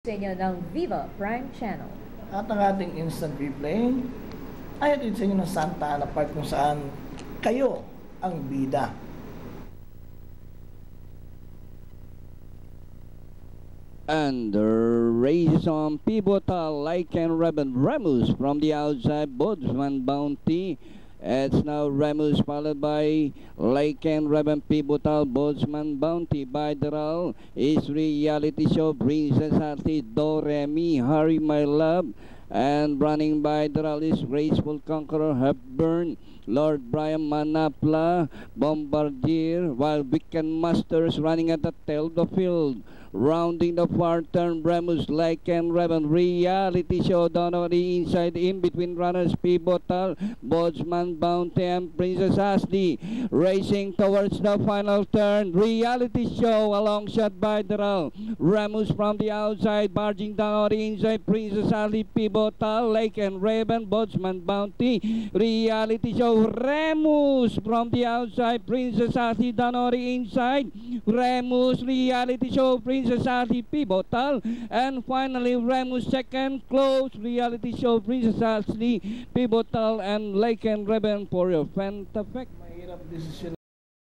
sa inyo ng Viva Prime Channel. At ang ating instant replay ay hatid sa inyo ng Santa Ana Park kung saan kayo ang bida. And the race on pivotal Lycan Remus from the outside, Bodsman Bounty. It's now Remus followed by Lycan Pivotal, Bodsman Bounty. By the row is Reality Show, Princess Hearty, Doremi, Harry My Love. And running by the row is Graceful Conqueror, Hepburn, Lord Brian Manapla, Bombardier, while Weekend Masters running at the tail of the field. Rounding the far turn, Remus, Lycan Reality Show down on the inside, in between runners, Pivotal, Bodsman Bounty, and Princess Ashley. Racing towards the final turn, Reality Show, a long shot by the row. Remus from the outside, barging down on the inside, Princess Ashley, Pivotal, Lycan Bodsman Bounty, Reality Show, Remus from the outside, Princess Ashley down on the inside, Remus, Reality Show, Princess Ashley, Pivotal, and finally Remus second, close, Reality Show, Princess Ashley, Pivotal, and Lycan for your Fantafect. Mahirap decision.